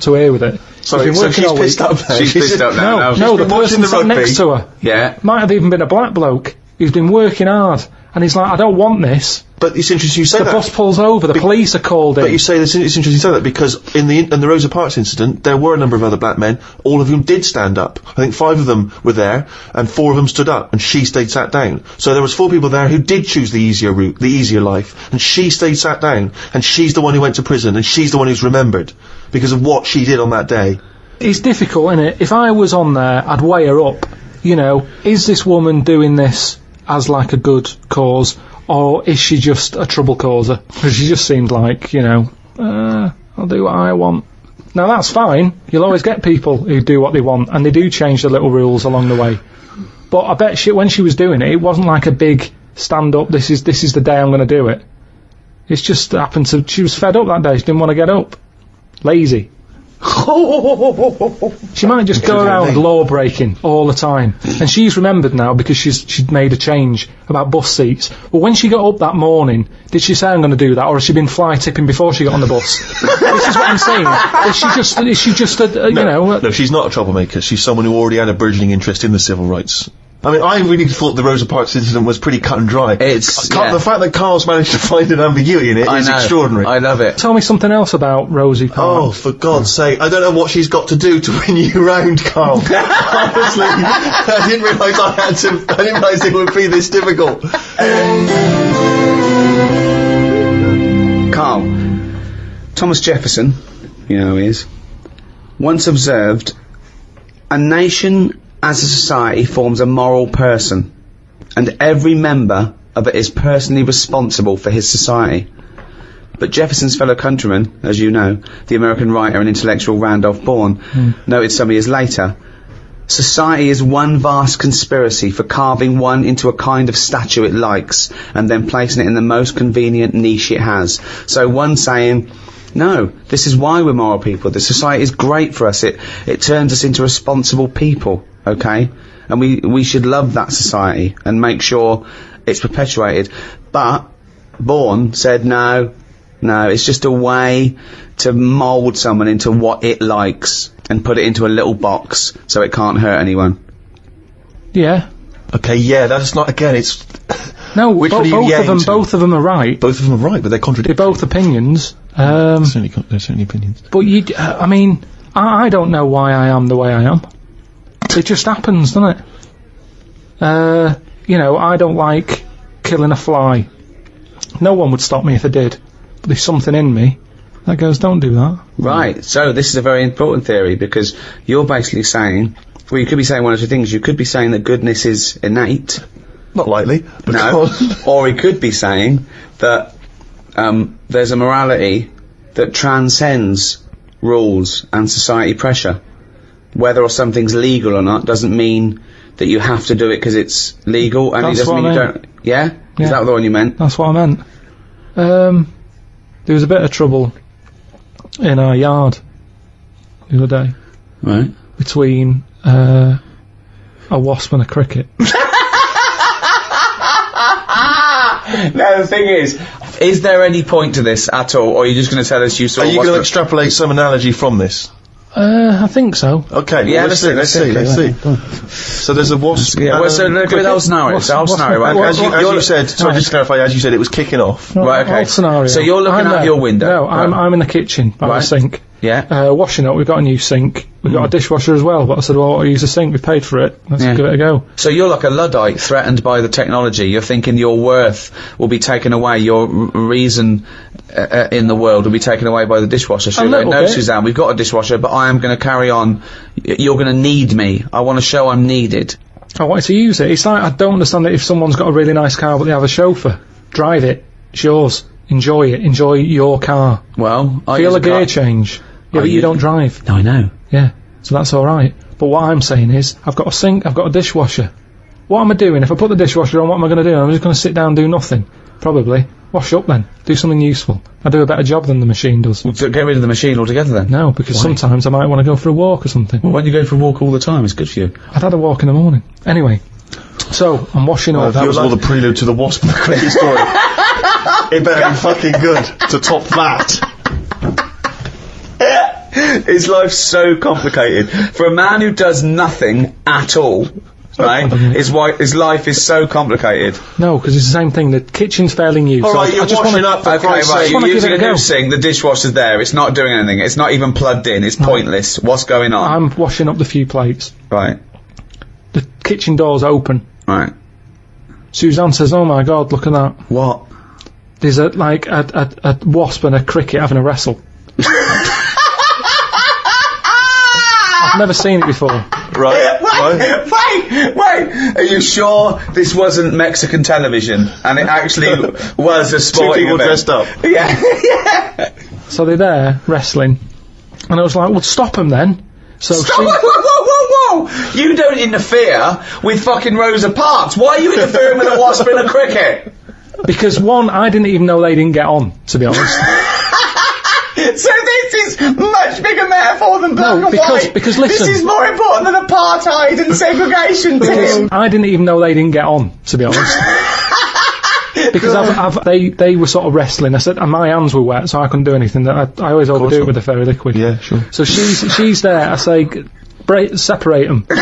to here with it. Sorry, so she's pissed up there. She's pissed up now. No, the person sat next to her. Yeah. Might have even been a black bloke who's been working hard, and he's like, I don't want this. But it's interesting you say that. The bus pulls over, the police are called in. But you say it's interesting you say that because in the Rosa Parks incident, there were a number of other black men, all of whom did stand up. I think 5 of them were there, and 4 of them stood up, and she stayed sat down. So there was 4 people there who did choose the easier route, the easier life, and she stayed sat down, and she's the one who went to prison, and she's the one who's remembered because of what she did on that day. It's difficult, isn't it? If I was on there, I'd weigh her up. You know, is this woman doing this as like a good cause, or is she just a trouble causer? Because she just seemed like, you know, I'll do what I want. Now that's fine. You'll always get people who do what they want, and they do change the little rules along the way. But I bet when she was doing it, it wasn't like a big stand up. This is the day I'm going to do it. It's just happened to. She was fed up that day. She didn't want to get up. Lazy. She might just go around law breaking all the time, and she's remembered now because she'd made a change about bus seats. Well, when she got up that morning, did she say I'm going to do that, or has she been fly tipping before she got on the bus? This is what I'm saying. Is she just you know? No, she's not a troublemaker. She's someone who already had a burgeoning interest in the civil rights. I mean, I really thought the Rosa Parks incident was pretty cut and dry. The fact that Carl's managed to find an ambiguity in it is extraordinary. I love it. Tell me something else about Rosie Parks. Oh, for God's sake. I don't know what she's got to do to win you round, Carl. Honestly, I didn't realise it would be this difficult. Carl, Thomas Jefferson, you know who he is, once observed, a nation as a society forms a moral person, and every member of it is personally responsible for his society. But Jefferson's fellow countryman, as you know, the American writer and intellectual Randolph Bourne, noted some years later, society is one vast conspiracy for carving one into a kind of statue it likes, and then placing it in the most convenient niche it has. So one saying, no, this is why we're moral people. The society is great for us. It turns us into responsible people, okay? And we should love that society and make sure it's perpetuated. But Bourne said, no, it's just a way to mould someone into what it likes and put it into a little box so it can't hurt anyone. Yeah. Okay, yeah, that's not, again, it's... No, both of them are right. Both of them are right, but they're contradictory. They're both opinions. They're certainly opinions. But I mean, I don't know why I am the way I am. It just happens, doesn't it? You know, I don't like killing a fly. No one would stop me if I did. But there's something in me that goes, don't do that. Right, so this is a very important theory, because you're basically saying, well, you could be saying one of two things. You could be saying that goodness is innate. Not likely. No. Or he could be saying that there's a morality that transcends rules and society pressure. Whether or something's legal or not doesn't mean that you have to do it because it's legal, and it doesn't mean you don't... Yeah? Is that the one you meant? That's what I meant. There was a bit of trouble in our yard the other day. Right. Between a wasp and a cricket. No, the thing is there any point to this at all, or are you just going to tell us you saw... Are you going to extrapolate some analogy from this? I think so. Okay, yeah, well, let's see. So there's a wasp... Yeah, well, so look at the whole scenario. Right? As you said, sorry, just to clarify, as you said, it was kicking off. No, right, okay. Whole scenario. So you're looking out your window. No, I'm in the kitchen by the sink. Yeah. Washing up, we've got a new sink. We've got a dishwasher as well, but I said, well, I'll use a sink, we've paid for it. Let's give it a go. So you're like a Luddite threatened by the technology. You're thinking your worth will be taken away, your reason in the world will be taken away by the dishwasher. So you're like, no, Suzanne, we've got a dishwasher, but I am going to carry on. You're going to need me. I want to show I'm needed. I wanted to use it. It's like, I don't understand that if someone's got a really nice car but they have a chauffeur, drive it. It's yours. Enjoy it. Enjoy your car. Well, feel a gear change. Yeah, but you don't drive. No, I know. Yeah, so that's alright. But what I'm saying is, I've got a sink, I've got a dishwasher. What am I doing? If I put the dishwasher on, what am I going to do? I'm just going to sit down and do nothing. Probably. Wash up then. Do something useful. I do a better job than the machine does. Well, get rid of the machine altogether then? No, because sometimes I might want to go for a walk or something. Well, why don't you go for a walk all the time? It's good for you. I've had a walk in the morning. Anyway, so, I'm washing up. That was all the prelude to the wasp and the cricket story. It better be fucking good to top that. His life's so complicated. For a man who does nothing at all, right, his life is so complicated. No, because it's the same thing. The kitchen's fairly new. Alright, so you're washing up for Christ's sake. You're using a new sink, the dishwasher's there, it's not doing anything, it's not even plugged in, it's pointless. What's going on? I'm washing up the few plates. Right. The kitchen door's open. Right. Suzanne says, oh my god, look at that. What? There's a wasp and a cricket having a wrestle. I've never seen it before. Right. Wait! Are you sure this wasn't Mexican television and it actually was a sporting Two people event? dressed up. Yeah. So they're there wrestling, and I was like, well, stop them then. So Whoa! You don't interfere with fucking Rosa Parks. Why are you interfering with a wasp and a cricket? Because one, I didn't even know they didn't get on, to be honest. So this is much bigger metaphor than black and white. Because listen, this is more important than apartheid and segregation. Tim. I didn't even know they didn't get on, to be honest. Because they were sort of wrestling. I said, and my hands were wet, so I couldn't do anything. I always overdo it with the fairy liquid. Yeah, sure. So she's there. I say, separate them. Poor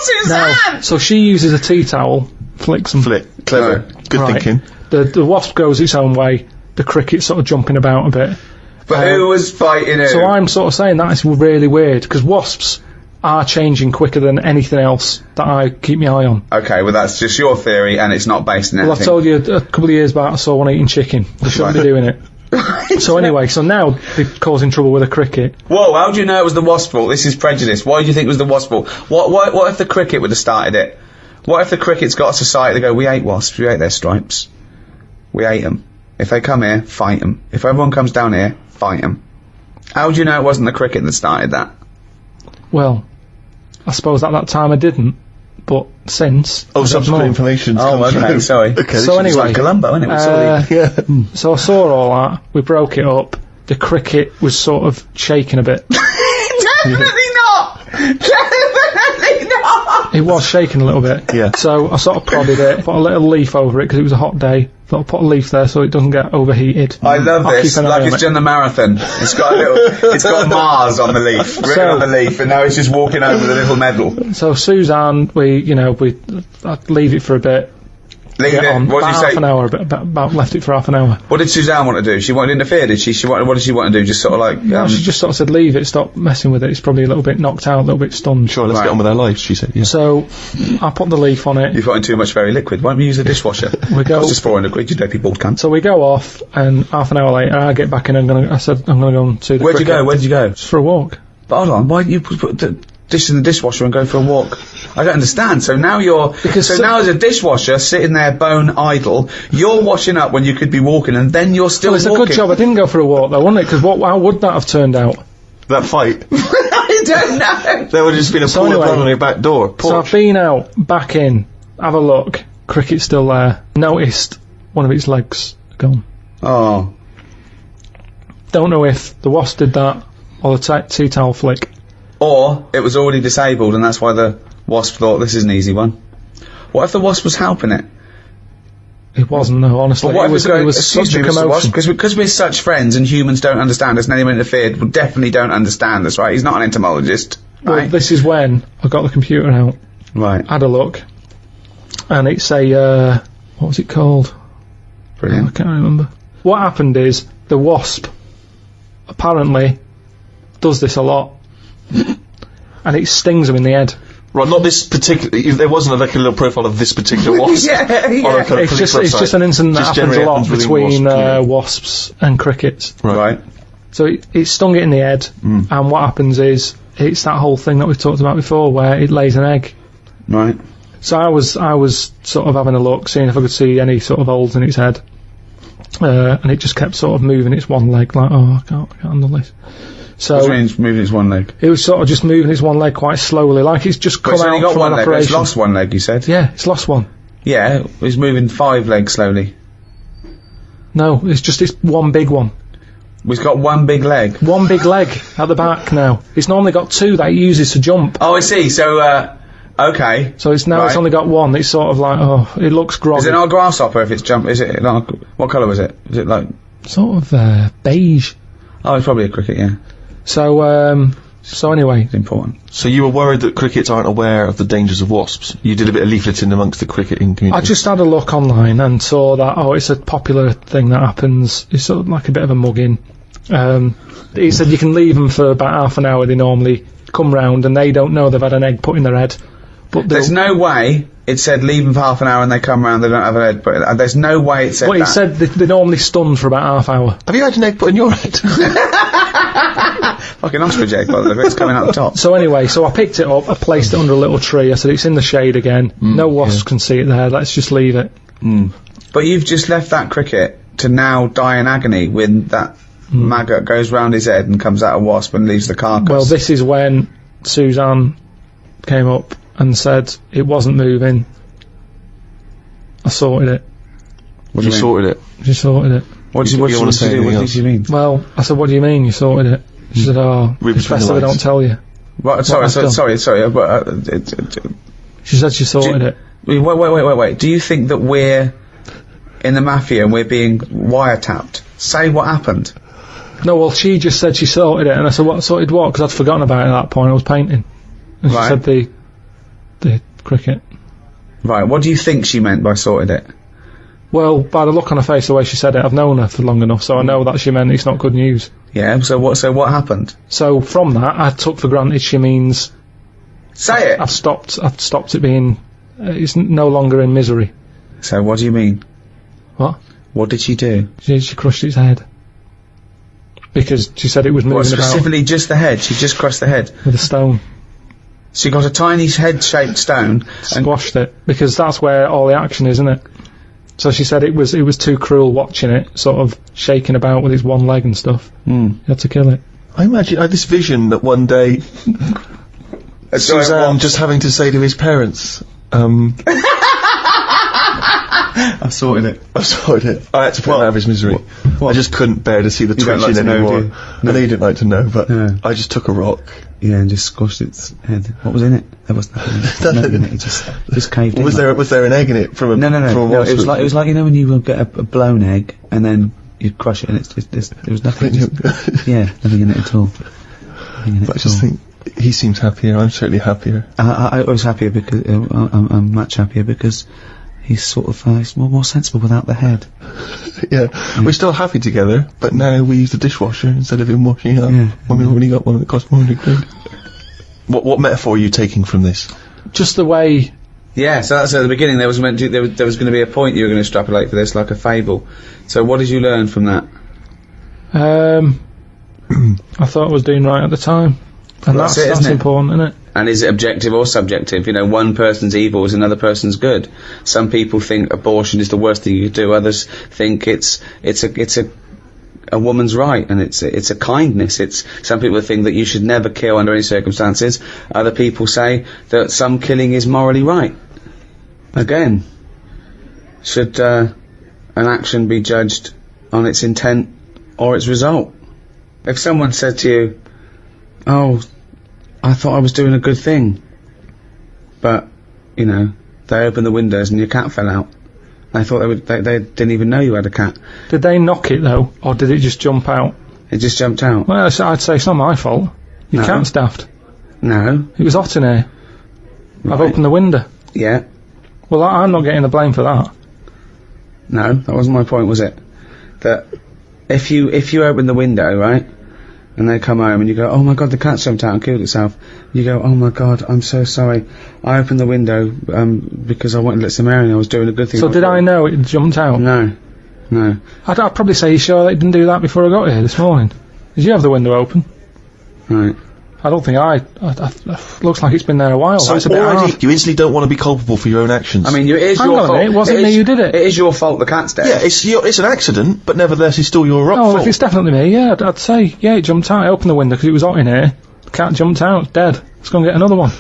Suzanne. No. So she uses a tea towel, flicks them. Clever. Right. Good thinking. The wasp goes its own way. The cricket's sort of jumping about a bit. But who was fighting who? So I'm sort of saying that is really weird, because wasps are changing quicker than anything else that I keep my eye on. Okay, well that's just your theory and it's not based on anything. Well, I've told you a couple of years back I saw one eating chicken. They shouldn't be doing it. So anyway, so now they're causing trouble with a cricket. Whoa, how do you know it was the wasp's fault? This is prejudice. Why do you think it was the wasp's fault? What if the cricket would have started it? What if the cricket's got a society to go, we hate wasps, we hate their stripes. We hate them. If they come here, fight them. If everyone comes down here, fight them. How do you know it wasn't the cricket that started that? Well, I suppose at that time I didn't, but since... Oh, subsequent information. Oh, okay, sorry. Okay, So anyway, Like Columbo, isn't it? yeah. so I saw all that, we broke it up, the cricket was sort of shaking a bit. Definitely not! Definitely not! It was shaking a little bit. Yeah. So I sort of prodded it, put a little leaf over it because it was a hot day. Thought I'll put a leaf there so it doesn't get overheated. I love I'll this, keep an eye like on it's it. done the marathon. It's got a little, it's got Mars on the leaf, written on the leaf, and now it's just walking over the little medal. So Suzanne, I'd leave it for a bit. Leave Get it. on, What did about you half say? an hour, about left it for half an hour. What did Suzanne want to do? She wanted to interfere, did she? What did she want to do? Just sort of like... No, she just sort of said, leave it, stop messing with it. It's probably a little bit knocked out, a little bit stunned. Sure, let's Right. get on with our lives, she said. Yeah. So I put the leaf on it. You've got in too much very liquid. Why don't we use the dishwasher? We go- It's just 400 quid, you dopey bald cunt. So we go off, and half an hour later, I get back in. I said I'm going to go and see the Where'd you cricket. go? Where'd you go? Just for a walk. But hold on, why didn't you put the dish in the dishwasher and go for a walk? I don't understand. So now now as a dishwasher sitting there bone idle, you're washing up when you could be walking, and then you're still Well, it's walking. a good job I didn't go for a walk, though, wasn't it? Because how would that have turned out? That fight. I don't know. There would have just been a So pool of anyway, blood on your back door. So I've Porch. been out, back in, have a look. Cricket's still there. Noticed one of its legs gone. Oh. Don't know if the wasp did that or the tea towel flick. Or it was already disabled, and that's why the wasp thought this is an easy one. What if the wasp was helping it? It wasn't, no, honestly. But what it was, if it was excuse such a me, Mr. Wasp, commotion. because we're such friends and humans don't understand us and anyone interfered will definitely don't understand us, right? He's not an entomologist, Well, right? this is when I got the computer out, Right. had a look, and it's a, what was it called? I Brilliant. can't remember. What happened is, the wasp apparently does this a lot, and it stings them in the head. Right, not this particular... There wasn't like a little profile of this particular wasp. Yeah, yeah. Or a kind of It's police just website. an incident that Just happens a generally lot happens within between wasps, yeah. wasps and crickets. Right. So it stung it in the head, and what happens is, it's that whole thing that we've talked about before, where it lays an egg. Right. So I was sort of having a look, seeing if I could see any sort of holes in its head, and it just kept sort of moving its one leg, like, I can't handle this. So What do you mean it's moving its one leg? it was sort of just moving its one leg quite slowly, like it's just But come it's only out got from one an leg, but it's operation. lost one leg, you said? Yeah, it's lost one. Yeah, it's moving 5 legs slowly. No, it's just it's one big one. It's got one big leg. One big leg at the back now. It's normally got 2 that it uses to jump. Oh, I see. So, okay. So it's now it's Right. only got one. It's sort of like, it looks groggy. Is it not a grasshopper if it's jump? Is it not? What colour was it? Is it like? Sort of beige. Oh, it's probably a cricket. Yeah, So anyway, it's important. So you were worried that crickets aren't aware of the dangers of wasps. You did a bit of leafleting amongst the cricketing community. I just had a look online and saw that, it's a popular thing that happens. It's sort of like a bit of a mugging. He said you can leave them for about half an hour. They normally come round and they don't know they've had an egg put in their head. But There's no way it said leave them for half an hour and they come round. They don't have an egg. But there's no way it said Well, that. he said they're normally stunned for about half hour. Have you had an egg put in your head? Fucking ostrich egg, by the way. It's coming out the top. So anyway, so I picked it up, I placed it under a little tree. I said it's in the shade again. No wasps can see it there. Let's just leave it. But you've just left that cricket to now die in agony when that maggot goes round his head and comes out a wasp and leaves the carcass. Well, this is when Suzanne came up and said it wasn't moving. I sorted it. What do You you mean? sorted it. She sorted it. What did You you wanna want say to do? What anything did you mean? Well, I said, what do you mean you sorted it? She said, Read it's best between if the I lines. don't tell you. What, sorry, I've done. sorry. But She said she sorted it. wait. Do you think that we're in the mafia and we're being wiretapped? Say what happened. No, well, she just said she sorted it, and I said, what, sorted what? Because I'd forgotten about it at that point, I was painting. And she Right. said the cricket. Right. What do you think she meant by sorted it? Well, by the look on her face, the way she said it, I've known her for long enough, so I know that she meant it's not good news. Yeah. So what happened? So from that, I took for granted she means Say it. I've stopped it being, it's no longer in misery. So what do you mean? What? What did she do? She crushed its head. because she said it was moving What, about specifically just the head? She just crushed the head. with a stone. She got a tiny head-shaped stone and Squashed it, because that's where all the action is, isn't it? So she said it was too cruel watching it, sort of shaking about with its one leg and stuff. You had to kill it. I imagine I had this vision that one day Suzanne just having to say to his parents, I've sorted it. I had to put him out of his misery. What? I just couldn't bear to see the You don't twitching like to know, anymore. do you? I know you didn't like to know, but Yeah. I just took a rock. Yeah, and just squashed its head. What was in it? There was nothing in it. Nothing in it. It just caved in. Was there an egg in it from a No. from a It was wasp? like you know when you get a blown egg and then you crush it and there was nothing. Nothing in it at all. Nothing in it But I at just all. think he seems happier. I'm certainly happier. I was happier because I'm much happier because he's sort of he's more sensible without the head. Yeah, we're still happy together, but now we use the dishwasher instead of him washing up when we already got one that cost more than £100. What metaphor are you taking from this? Just the way. Yeah, so that's at the beginning. There was going to be a point you were going to extrapolate for this, like a fable. So what did you learn from that? I thought I was doing right at the time, and Well, that's it, isn't it? important, isn't it? And is it objective or subjective? You know, one person's evil is another person's good. Some people think abortion is the worst thing you could do. Others think it's a woman's right, and it's a kindness. Some people think that you should never kill under any circumstances. Other people say that some killing is morally right. Again, should an action be judged on its intent or its result? If someone said to you, "Oh, I thought I was doing a good thing," but, you know, they opened the windows and your cat fell out. I thought they didn't even know you had a cat. Did they knock it though, or did it just jump out? It just jumped out. Well, I'd say it's not my fault. Your No. cat's daft. No. It was hot in here. I've Right. opened the window. Yeah. Well, I'm not getting the blame for that. No, that wasn't my point, was it? That if you open the window, right, and they come home and you go, "Oh my God, the cat jumped out and killed itself," you go, "Oh my God, I'm so sorry. I opened the window because I wanted to let some air in. I was doing a good thing." So did I know it jumped out? No. I'd probably say, "You sure they didn't do that before I got here this morning? Did you have the window open?" Right. I don't think looks like it's been there a while. So That's a bit already hard. you instantly don't want to be culpable for your own actions. I mean, it is Hang your on a fault. minute, it wasn't me who did it. It is your fault the cat's dead. yeah, it's an accident, but nevertheless, it's still your Oh, fault. if it's definitely me, yeah, I'd say, yeah, it jumped out. I opened the window because it was hot in here. The cat jumped out, it's dead. Let's go and get another one.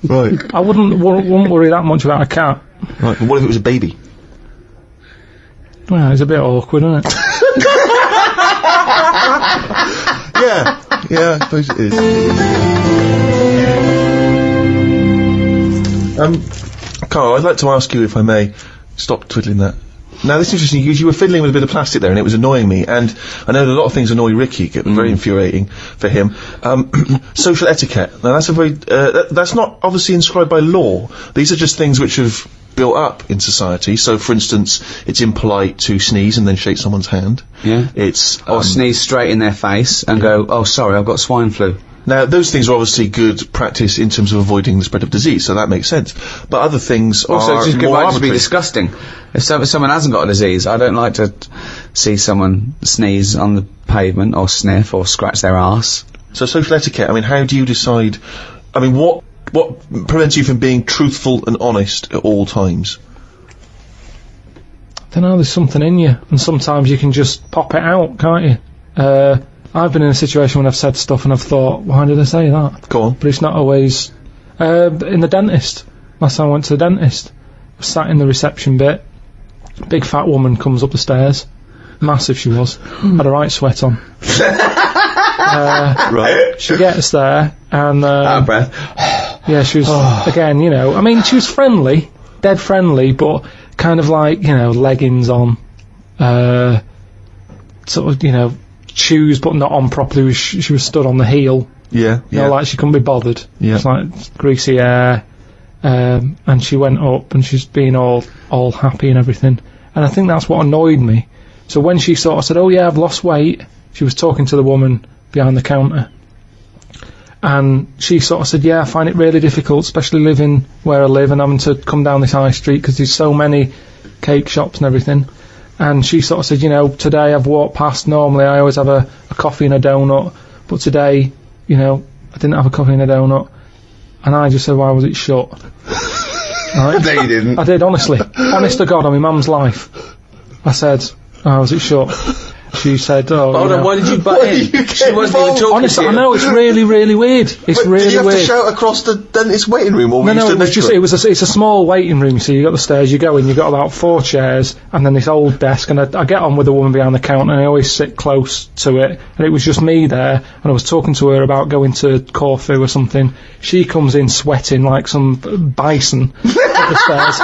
Right. I wouldn't worry that much about a cat. Right. But what if it was a baby? Well, it's a bit awkward, isn't it? Yeah, I suppose it is. Karl, I'd like to ask you, if I may, stop twiddling that. Now, this is interesting, because you were fiddling with a bit of plastic there, and it was annoying me, and I know that a lot of things annoy Ricky, get very infuriating for him. Social etiquette. Now, that's that's not obviously inscribed by law. These are just things which have built up in society. So, for instance, it's impolite to sneeze and then shake someone's hand. Yeah. It's Or sneeze straight in their face and go, "Oh, sorry, I've got swine flu." Now, those things are obviously good practice in terms of avoiding the spread of disease, so that makes sense. But other things Also, are it more might just be arbitrary. disgusting. If someone hasn't got a disease, I don't like to see someone sneeze on the pavement or sniff or scratch their arse. So social etiquette, I mean, how do you decide, I mean, what prevents you from being truthful and honest at all times? I don't know, there's something in you, and sometimes you can just pop it out, can't you? I've been in a situation when I've said stuff and I've thought, why did I say that? Go on. But it's not always... in the dentist. Last time I went to the dentist, I was sat in the reception bit, big fat woman comes up the stairs, massive she was, had a right sweat on. Right. She gets there, and... Out of breath. yeah, she was, again, you know, I mean, she was friendly, dead friendly, but kind of like, you know, leggings on, sort of, you know, shoes but not on properly. She was stood on the heel, Yeah, you know, like she couldn't be bothered. Yeah. It's like greasy hair, and she went up and she's being all happy and everything, and I think that's what annoyed me. So when she sort of said, "Oh yeah, I've lost weight," she was talking to the woman behind the counter, and she sort of said, "Yeah, I find it really difficult, especially living where I live and having to come down this high street because there's so many cake shops and everything." And she sort of said, today I've walked past, normally I always have a coffee and a donut, but today, I didn't have a coffee and a donut. And I just said, why was it shut? Right? No, you didn't. I did, honestly. Honest to God, on my mum's life. I said, why was it shut? She said, Hold on, why did you butt in? She wasn't even talking honestly, to you. I know, it's really, really weird. It's really did you have weird. to shout across the dentist waiting room, or were you No, stood it was next to just, it's a small waiting room, so you got the stairs, you go in, you got about 4 chairs, and then this old desk, and I get on with the woman behind the counter, and I always sit close to it, and it was just me there, and I was talking to her about going to Corfu or something. She comes in sweating like some bison up the stairs,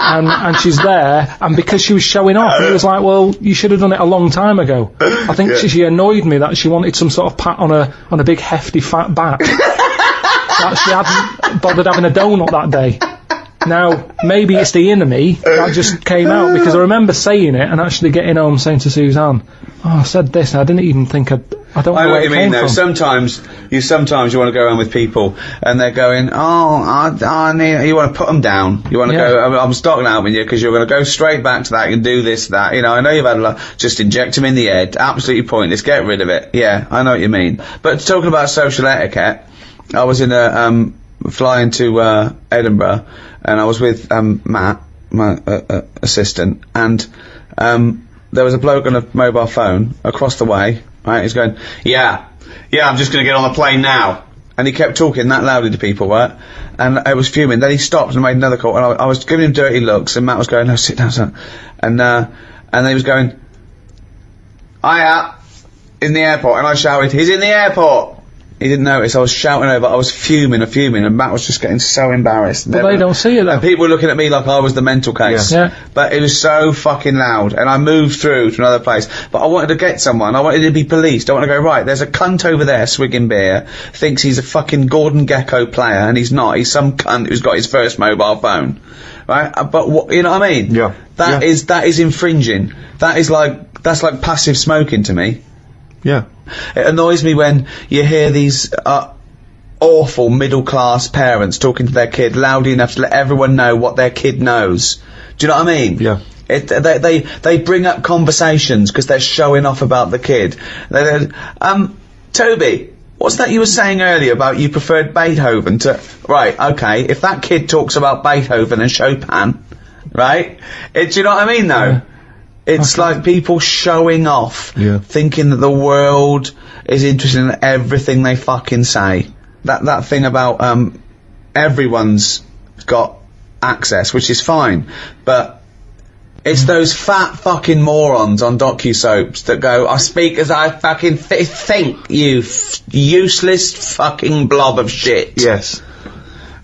and she's there, and because she was showing off, it was like, well, you should have done it a long time ago. I think she annoyed me that she wanted some sort of pat on a big hefty fat back. That she hadn't bothered having a donut that day. Now, maybe it's the inner me that just came out, because I remember saying it and actually getting home saying to Suzanne, I said this, and I didn't even think I don't know I know where what you it mean, came though. from. Sometimes you want to go around with people, and they're going, I need. You want to put them down. You want to go. I'm stocking out with you because you're going to go straight back to that and do this, that. I know you've had a lot. Just inject them in the head. Absolutely pointless. Get rid of it. Yeah, I know what you mean. But talking about social etiquette, I was in a flying to Edinburgh, and I was with Matt, my assistant, and there was a bloke on a mobile phone across the way. Right, he's going, yeah, I'm just going to get on the plane now. And he kept talking that loudly to people, right? And I was fuming. Then he stopped and made another call, and I was giving him dirty looks, and Matt was going, no, sit down, son. And then he was going, in the airport, and I shouted, he's in the airport! He didn't notice. I was shouting over. I was fuming, and Matt was just getting so embarrassed. But they don't see it, though. And people were looking at me like I was the mental case. Yeah. But it was so fucking loud, and I moved through to another place. But I wanted to get someone. I wanted to be policed. I want to go, right, there's a cunt over there swigging beer, thinks he's a fucking Gordon Gekko player, and he's not. He's some cunt who's got his first mobile phone. Right? But what, you know what I mean? Yeah. That is infringing. That's like passive smoking to me. Yeah. It annoys me when you hear these awful middle-class parents talking to their kid loudly enough to let everyone know what their kid knows. Do you know what I mean? Yeah. They bring up conversations because they're showing off about the kid. Toby, what's that you were saying earlier about you preferred Beethoven to... Right, okay, if that kid talks about Beethoven and Chopin, right? Do you know what I mean, though? Yeah. It's like people showing off, thinking that the world is interested in everything they fucking say. That thing about everyone's got access, which is fine, but it's those fat fucking morons on docu-soaps that go, I speak as I fucking think, you useless fucking blob of shit. Yes.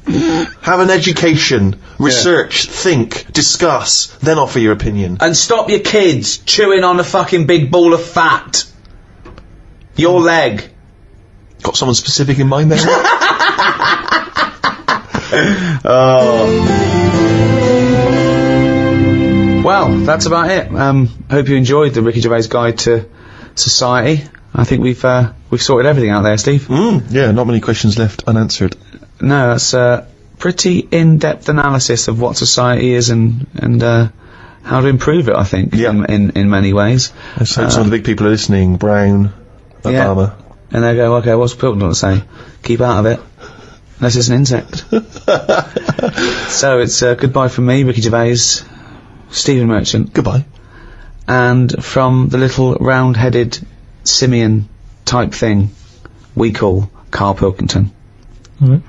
Have an education, research, think, discuss, then offer your opinion. And stop your kids chewing on a fucking big ball of fat. Your leg. Got someone specific in mind there? Well, that's about it. Hope you enjoyed the Ricky Gervais Guide to Society. I think we've sorted everything out there, Steve. Yeah, not many questions left unanswered. No, that's a pretty in-depth analysis of what society is and how to improve it, I think, in many ways. Let's hope some of the big people are listening. Brown, Obama. And they go, okay, what's Pilkington got to say? Keep out of it. Unless it's an insect. So it's goodbye from me, Ricky Gervais, Stephen Merchant. Goodbye. And from the little round-headed simian type thing we call Karl Pilkington. All right.